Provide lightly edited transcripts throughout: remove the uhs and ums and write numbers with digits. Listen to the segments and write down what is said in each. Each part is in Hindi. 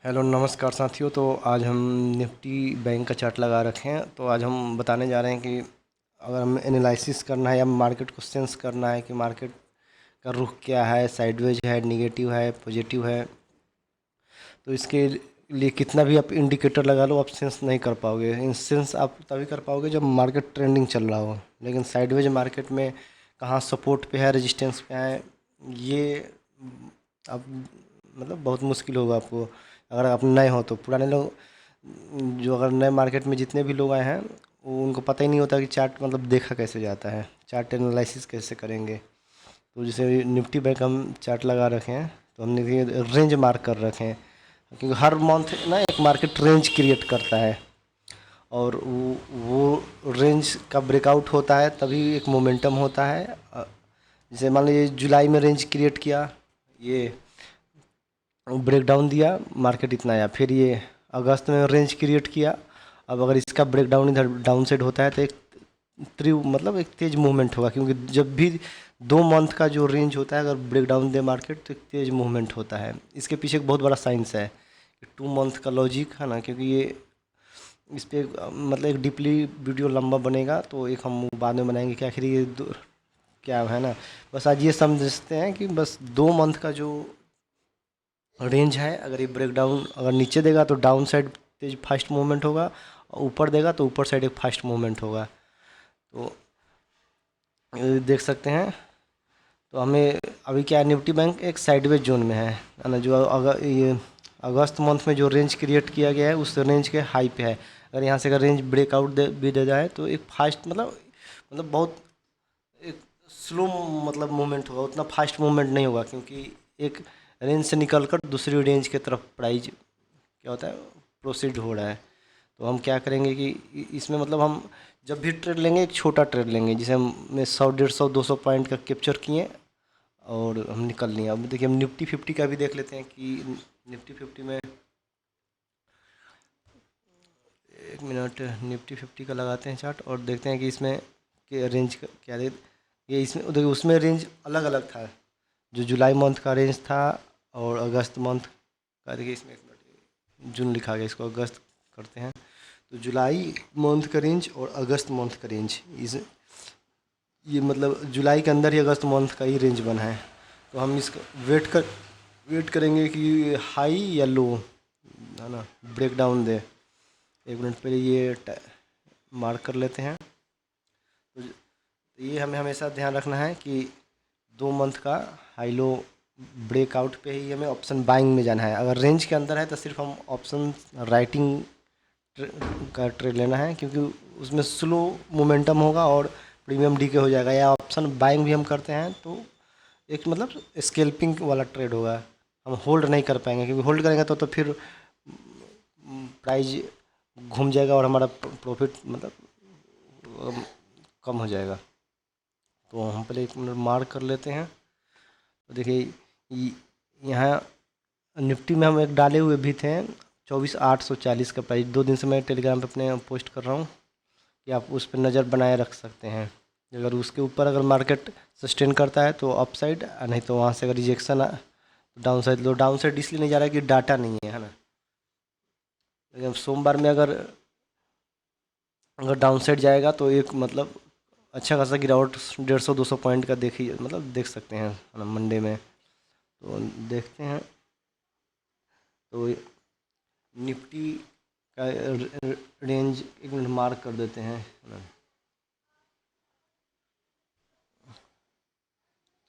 हेलो नमस्कार साथियों। तो आज हम निफ्टी बैंक का चार्ट लगा रखे हैं। तो आज हम बताने जा रहे हैं कि अगर हमें एनालिसिस करना है या मार्केट को सेंस करना है कि मार्केट का रुख क्या है, साइडवेज है, नेगेटिव है, पॉजिटिव है, तो इसके लिए कितना भी आप इंडिकेटर लगा लो आप सेंस नहीं कर पाओगे। इन सेंस आप तभी कर पाओगे जब मार्केट ट्रेंडिंग चल रहा हो। लेकिन साइडवेज मार्केट में कहाँ सपोर्ट पे है, रेजिस्टेंस पे है, ये अब मतलब बहुत मुश्किल होगा आपको अगर आप नए हो। तो पुराने लोग जो अगर नए मार्केट में जितने भी लोग आए हैं वो उनको पता ही नहीं होता कि चार्ट मतलब देखा कैसे जाता है, चार्ट एनालिसिस कैसे करेंगे। तो जैसे निफ्टी बैंक हम चार्ट लगा रखे हैं तो हमने ये रेंज मार्क कर रखे हैं, क्योंकि हर मंथ ना एक मार्केट रेंज क्रिएट करता है और वो रेंज का ब्रेकआउट होता है तभी एक मोमेंटम होता है। जैसे मान लीजिए जुलाई में रेंज क्रिएट किया, ये ब्रेक डाउन दिया, मार्केट इतना आया, फिर ये अगस्त में रेंज क्रिएट किया। अब अगर इसका ब्रेक डाउन इधर डाउन साइड होता है तो एक मतलब एक तेज़ मूवमेंट होगा, क्योंकि जब भी 2 मंथ का जो रेंज होता है अगर ब्रेक डाउन दे मार्केट तो एक तेज़ मूवमेंट होता है। इसके पीछे एक बहुत बड़ा साइंस है, 2 मंथ का लॉजिक है ना, क्योंकि ये इस पर मतलब एक डीपली वीडियो लंबा बनेगा तो एक हम बाद में बनाएंगे कि आखिर ये क्या है ना। बस आज ये समझते हैं कि बस 2 मंथ का जो रेंज है, अगर ये ब्रेक डाउन अगर नीचे देगा तो डाउन साइड तेज फास्ट मूवमेंट होगा, और ऊपर देगा तो ऊपर साइड एक फास्ट मूवमेंट होगा। तो ये देख सकते हैं। तो हमें अभी क्या है, निफ्टी बैंक एक साइडवेज जोन में है ना। जो अगर ये अगस्त मंथ में जो रेंज क्रिएट किया गया है उस रेंज के हाई पे है। अगर यहाँ से अगर रेंज ब्रेकआउट भी दे जाए तो एक फास्ट मतलब बहुत एक स्लो मतलब मूवमेंट होगा, उतना फास्ट मूवमेंट नहीं होगा, क्योंकि एक रेंज से निकलकर दूसरी रेंज की तरफ प्राइस क्या होता है, प्रोसीड हो रहा है। तो हम क्या करेंगे कि इसमें मतलब हम जब भी ट्रेड लेंगे एक छोटा ट्रेड लेंगे, जिसे हम 100 150 200 पॉइंट का कैप्चर किए और हम निकल लिए। अब देखिए हम निफ्टी 50 का भी देख लेते हैं कि निफ्टी 50 में, एक मिनट, निफ्टी 50 का लगाते हैं चार्ट और देखते हैं कि इसमें के रेंज क्या दे। ये इसमें देखिए उसमें रेंज अलग अलग था, जो जुलाई मंथ का रेंज था और अगस्त मंथ का। देखिए इसमें एक मिनट, जून लिखा गया, इसको अगस्त करते हैं। तो जुलाई मंथ का रेंज और अगस्त मंथ का रेंज इस ये मतलब जुलाई के अंदर ही अगस्त मंथ का ही रेंज बना है। तो हम इसका वेट करेंगे कि हाई या लो है ना ब्रेक डाउन दे। एक मिनट पहले ये मार्क कर लेते हैं। तो ये हमें हमेशा ध्यान रखना है कि 2 मंथ का हाई लो ब्रेकआउट पे ही हमें ऑप्शन बाइंग में जाना है। अगर रेंज के अंदर है तो सिर्फ हम ऑप्शन राइटिंग का ट्रेड लेना है, क्योंकि उसमें स्लो मोमेंटम होगा और प्रीमियम डीके हो जाएगा। या ऑप्शन बाइंग भी हम करते हैं तो एक मतलब स्केल्पिंग वाला ट्रेड होगा, हम होल्ड नहीं कर पाएंगे, क्योंकि होल्ड करेंगे तो फिर प्राइस घूम जाएगा और हमारा प्रॉफिट मतलब कम हो जाएगा। तो हम पहले 1 मिनट मार्क कर लेते हैं। तो देखिए यहाँ निफ्टी में हम एक डाले हुए भी थे 24,840 का प्राइस। 2 दिन से मैं टेलीग्राम पे अपने पोस्ट कर रहा हूँ कि आप उस पर नज़र बनाए रख सकते हैं। अगर उसके ऊपर अगर मार्केट सस्टेन करता है तो अपसाइड, नहीं तो वहाँ से अगर रिजेक्शन डाउन साइड लो। डाउन साइड इसलिए नहीं जा रहा है कि डाटा नहीं है ना। लेकिन सोमवार में अगर अगर डाउन साइड जाएगा तो एक मतलब अच्छा खासा गिरावट 150 200 पॉइंट का देखिए मतलब देख सकते हैं है ना मंडे में। तो देखते हैं। तो निफ्टी का रेंज 1 मिनट मार्क कर देते हैं है ना।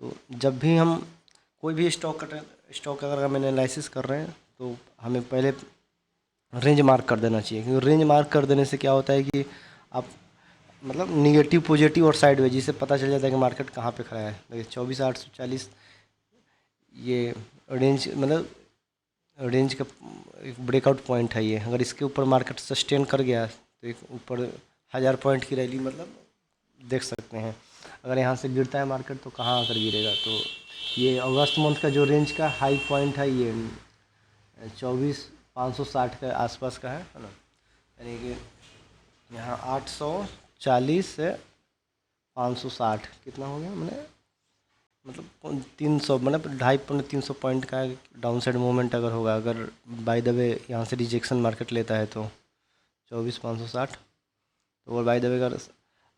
तो जब भी हम कोई भी स्टॉक अगर हम एनालिसिस कर रहे हैं तो हमें पहले रेंज मार्क कर देना चाहिए, क्योंकि रेंज मार्क कर देने से क्या होता है कि आप मतलब निगेटिव पॉजिटिव और साइडवेज जिससे पता चल जाता है कि मार्केट कहाँ पे खड़ा है। देखिए 24,840 ये रेंज मतलब रेंज का एक ब्रेकआउट पॉइंट है। ये अगर इसके ऊपर मार्केट सस्टेन कर गया तो एक ऊपर 1000 पॉइंट की रैली मतलब देख सकते हैं। अगर यहाँ से गिरता है मार्केट तो कहाँ आकर गिरेगा। तो ये अगस्त मंथ का जो रेंज का हाई पॉइंट है ये 24,560 के आसपास का है ना। यानी कि यहाँ 840 से 560 कितना हो गया मैंने मतलब 300 मतलब 250 300 पॉइंट का डाउन साइड मूवमेंट अगर होगा, अगर बाय द वे यहाँ से रिजेक्शन मार्केट लेता है तो 24,560। तो और बाय द वे अगर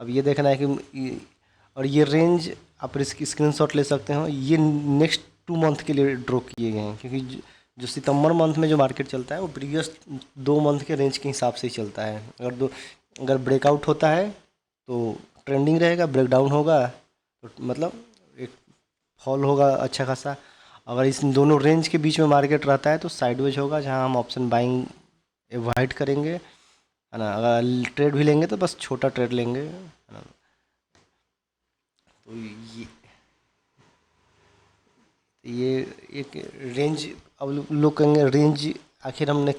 अब ये देखना है कि और ये रेंज आप इसकी स्क्रीनशॉट ले सकते हो, ये नेक्स्ट 2 मंथ के लिए ड्रॉ किए गए हैं, क्योंकि जो सितंबर मंथ में जो मार्केट चलता है वो प्रीवियस 2 मंथ के रेंज के हिसाब से ही चलता है। अगर ब्रेकआउट होता है तो ट्रेंडिंग रहेगा, ब्रेकडाउन होगा तो मतलब एक फॉल होगा अच्छा खासा। अगर इस दोनों रेंज के बीच में मार्केट रहता है तो साइडवेज होगा, जहां हम ऑप्शन बाइंग एवॉइड करेंगे, है ना। अगर ट्रेड भी लेंगे तो बस छोटा ट्रेड लेंगे, है ना। तो ये एक रेंज, अब लोग कहेंगे रेंज आखिर हमने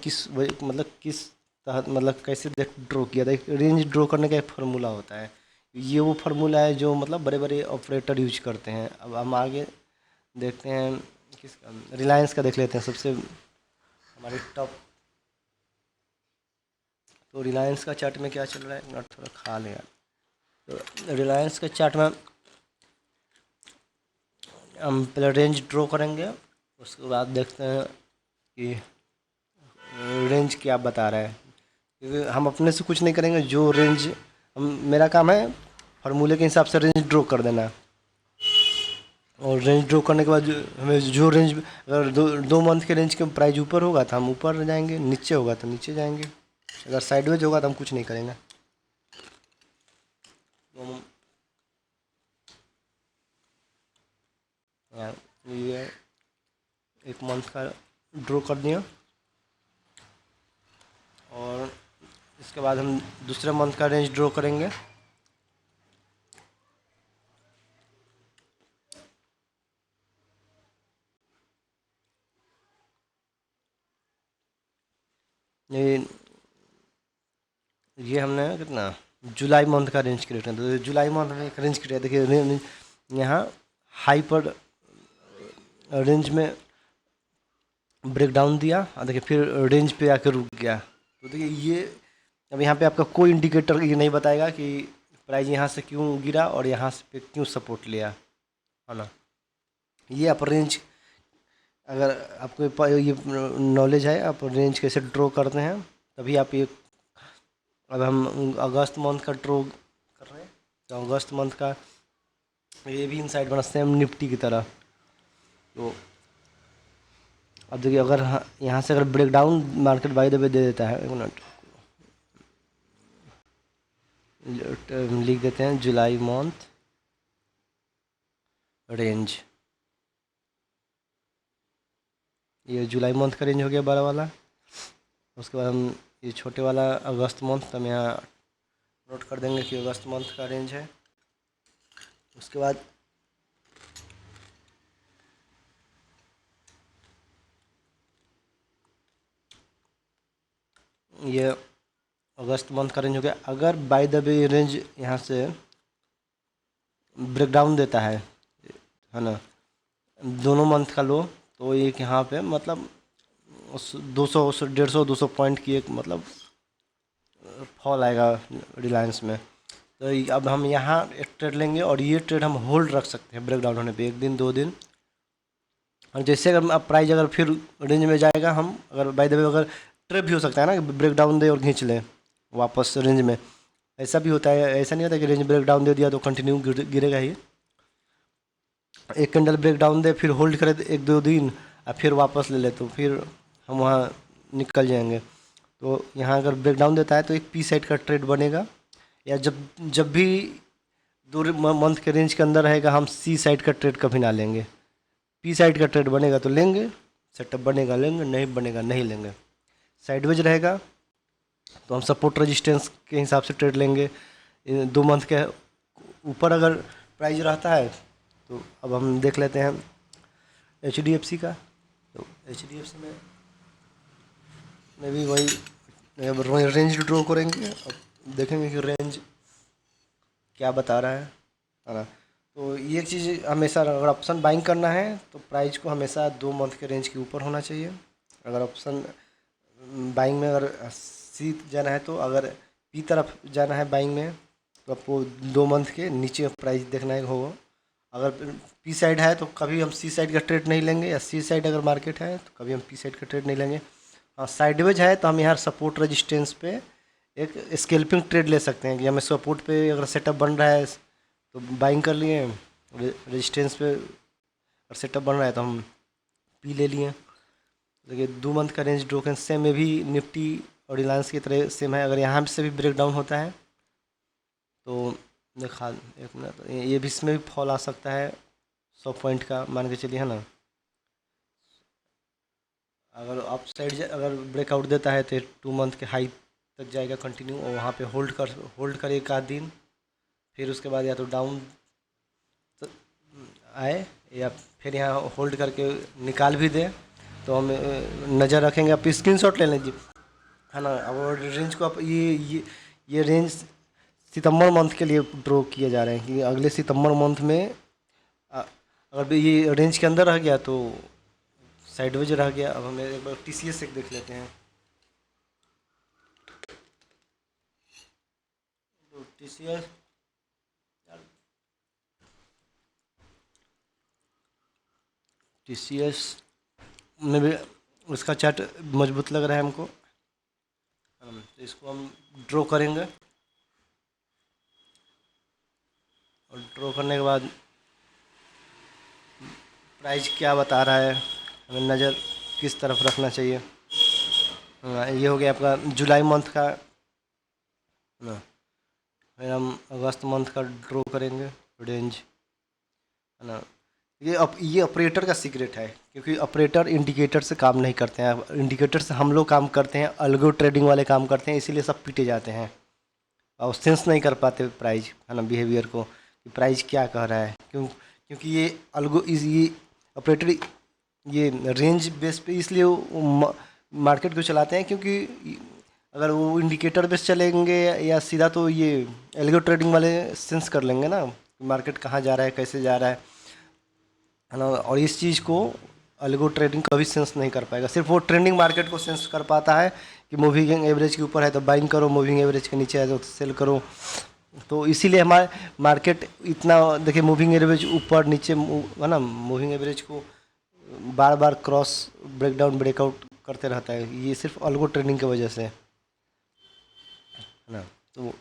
मतलब किस तहत, मतलब कैसे ड्रॉ किया था। एक रेंज ड्रॉ करने का एक फार्मूला होता है, ये वो फार्मूला है जो मतलब बड़े बड़े ऑपरेटर यूज करते हैं। अब हम आगे देखते हैं किसका, रिलायंस का देख लेते हैं सबसे हमारे टॉप। तो रिलायंस का चार्ट में क्या चल रहा है, थोड़ा खा लें यार। तो रिलायंस के चार्ट में हम पहले रेंज ड्रॉ करेंगे, उसके बाद देखते हैं कि रेंज क्या बता रहा है, क्योंकि हम अपने से कुछ नहीं करेंगे। जो रेंज हम, मेरा काम है फार्मूले के हिसाब से रेंज ड्रॉ कर देना, और रेंज ड्रॉ करने के बाद हमें जो रेंज, अगर 2 मंथ के रेंज के प्राइस ऊपर होगा तो हम ऊपर जाएंगे, नीचे होगा तो नीचे जाएंगे, अगर साइडवेज होगा तो हम कुछ नहीं करेंगे। तो ये 1 मंथ का ड्रॉ कर दिया, और इसके बाद हम दूसरे मंथ का रेंज ड्रॉ करेंगे। ये ये हमने कितना, जुलाई मंथ का रेंज क्रिएट किया, तो जुलाई मंथ में एक रेंज क्रिएट, देखिए यहाँ हाई पर रेंज में ब्रेक डाउन दिया, और देखिए फिर रेंज पे आकर रुक गया। तो देखिए ये, अब यहाँ पे आपका कोई इंडिकेटर ये नहीं बताएगा कि प्राइस यहाँ से क्यों गिरा और यहाँ से पे क्यों सपोर्ट लिया, है ना। ये आप रेंज, अगर आपको ये नॉलेज है आप रेंज कैसे ड्रॉ करते हैं, तभी आप ये, अब हम अगस्त मंथ का ड्रॉ कर रहे हैं, तो अगस्त मंथ का ये भी इनसाइड बना सेम निफ्टी की तरह। तो अब देखिए, अगर यहाँ से अगर breakdown market by the way दे देता है, 1 मिनट लिख देते हैं, जुलाई मंथ रेंज, ये जुलाई मंथ का रेंज हो गया बड़ा वाला। उसके बाद हम ये छोटे वाला अगस्त मंथ, तो हम यहाँ नोट कर देंगे कि अगस्त मंथ का रेंज है। उसके बाद ये अगस्त मंथ का रेंज हो गया। अगर बाय द वे रेंज यहाँ से ब्रेकडाउन देता है ना, दोनों मंथ का लो, तो एक यहाँ पे मतलब उस 200 150 200 पॉइंट की एक मतलब फॉल आएगा रिलायंस में। तो अब हम यहाँ एक ट्रेड लेंगे, और ये ट्रेड हम होल्ड रख सकते हैं ब्रेकडाउन होने पे 1 दिन 2 दिन। और जैसे अगर अब प्राइस अगर फिर रेंज में जाएगा, हम अगर बाय द वे अगर ट्रेड भी हो सकता है ना कि ब्रेक डाउन दे और खींच लें वापस रेंज में, ऐसा भी होता है। ऐसा नहीं होता कि रेंज ब्रेक डाउन दे दिया तो कंटिन्यू गिरेगा ही। एक कैंडल ब्रेक डाउन दे, फिर होल्ड करे 1 2 दिन, और फिर वापस ले ले, तो फिर हम वहाँ निकल जाएंगे। तो यहाँ अगर ब्रेक डाउन देता है तो एक पी साइड का ट्रेड बनेगा, या जब जब भी 2 मंथ के रेंज के अंदर रहेगा, हम सी साइड का ट्रेड कभी ना लेंगे। पी साइड का ट्रेड बनेगा तो लेंगे, सेटअप बनेगा लेंगे, नहीं बनेगा नहीं लेंगे। साइडवेज रहेगा तो हम सपोर्ट रेजिस्टेंस के हिसाब से ट्रेड लेंगे। 2 मंथ के ऊपर अगर प्राइस रहता है तो अब हम देख लेते हैं HDFC का। तो HDFC में भी वही रेंज ड्रॉ करेंगे, अब देखेंगे कि रेंज क्या बता रहा है ना। तो ये एक चीज़ हमेशा, अगर ऑप्शन बाइंग करना है तो प्राइस को हमेशा 2 मंथ के रेंज के ऊपर होना चाहिए। अगर ऑप्शन बाइंग में अगर सी जाना है, तो अगर पी तरफ जाना है बाइंग में, तो आपको 2 मंथ के नीचे प्राइस देखना होगा, अगर पी साइड है तो कभी हम सी साइड का ट्रेड नहीं लेंगे, या सी साइड अगर मार्केट है तो कभी हम पी साइड का ट्रेड नहीं लेंगे। और साइडवेज है तो हम यहाँ सपोर्ट रेजिस्टेंस पे एक स्केल्पिंग ट्रेड ले सकते हैं कि हमें सपोर्ट पे अगर सेटअप बन रहा है तो बाइंग कर लिए, रेजिस्टेंस पे अगर सेटअप बन रहा है तो हम पी ले लिए। देखिए 2 मंथ का रेंज टोकन सेम में भी निफ्टी और रिलायंस की तरह सेम है। अगर यहाँ से भी ब्रेक डाउन होता है तो देखा, एक मिनट, ये भी इसमें भी फॉल आ सकता है 100 पॉइंट का मान के चलिए, है ना। अगर अप साइड अगर ब्रेकआउट देता है तो 2 मंथ के हाई तक जाएगा कंटिन्यू, और वहाँ पे होल्ड करे एक आध दिन, फिर उसके बाद या तो डाउन आए या फिर यहाँ होल्ड करके निकाल भी दे, तो हम नज़र रखेंगे। आप स्क्रीनशॉट ले लीजिए, है ना। अब रेंज को आप ये रेंज सितंबर मंथ के लिए ड्रॉ किए जा रहे हैं कि अगले सितंबर मंथ में अगर ये रेंज के अंदर रह गया तो साइडवेज रह गया। अब हम एक बार TCS एक देख लेते हैं। तो TCS में भी उसका चार्ट मजबूत लग रहा है हमको। तो इसको हम ड्रॉ करेंगे, और ड्रॉ करने के बाद प्राइस क्या बता रहा है, हमें नज़र किस तरफ रखना चाहिए। ये हो गया आपका जुलाई मंथ का ना। फिर हम अगस्त मंथ का ड्रॉ करेंगे रेंज, है ना। ये ऑपरेटर का सीक्रेट है, क्योंकि ऑपरेटर इंडिकेटर से काम नहीं करते हैं। इंडिकेटर से हम लोग काम करते हैं, अल्गो ट्रेडिंग वाले काम करते हैं, इसीलिए सब पीटे जाते हैं और सेंस नहीं कर पाते प्राइस, है ना, बिहेवियर को कि प्राइस क्या कह रहा है। क्योंकि ये अल्गो ये ऑपरेटर ये रेंज बेस पे इसलिए मार्केट को चलाते हैं, क्योंकि अगर वो इंडिकेटर बेस चलेंगे या सीधा, तो ये एल्गो ट्रेडिंग वाले सेंस कर लेंगे ना मार्केट कहाँ जा रहा है, कैसे जा रहा है ना। और इस चीज़ को अल्गो ट्रेडिंग कभी सेंस नहीं कर पाएगा। सिर्फ वो ट्रेंडिंग मार्केट को सेंस कर पाता है कि मूविंग एवरेज के ऊपर है तो बाइंग करो, मूविंग एवरेज के नीचे है तो सेल करो। तो इसीलिए हमारे मार्केट इतना, देखिए मूविंग एवरेज ऊपर नीचे है ना, मूविंग एवरेज को बार बार क्रॉस ब्रेकडाउन ब्रेकआउट करते रहता है। ये सिर्फ अल्गो ट्रेडिंग की वजह से, है ना। तो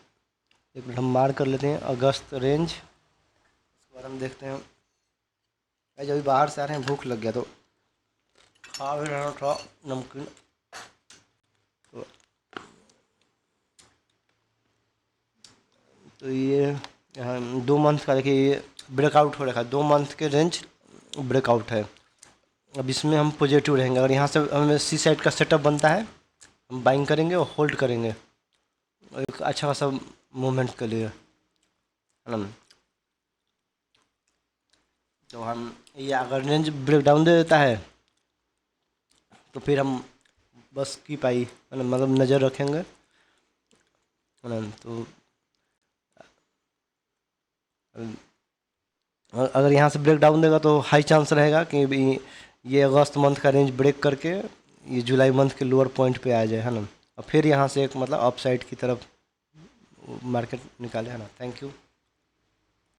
एक मिनट हम मार्क कर लेते हैं अगस्त रेंज, इसके बाद हम देखते हैं। आज अभी बाहर से आ रहे हैं, भूख लग गया तो खा भी रहा था नमकीन। तो ये यहाँ 2 मंथ का देखिए ये ब्रेकआउट हो रखा है, 2 मंथ के रेंज ब्रेकआउट है। अब इसमें हम पॉजिटिव रहेंगे। अगर यहाँ से हमें सी साइड का सेटअप बनता है, हम बाइंग करेंगे और होल्ड करेंगे एक अच्छा खासा मूवमेंट के लिए, है ना। तो हम ये अगर रेंज ब्रेक डाउन दे देता है तो फिर हम बस की पाई, है ना, मतलब नज़र रखेंगे, है ना। तो अगर यहाँ से ब्रेक डाउन देगा तो हाई चांस रहेगा कि ये अगस्त मंथ का रेंज ब्रेक करके ये जुलाई मंथ के लोअर पॉइंट पे आ जाए, है ना। और फिर यहाँ से एक मतलब अप साइड की तरफ मार्केट निकाले, है ना। Thank you.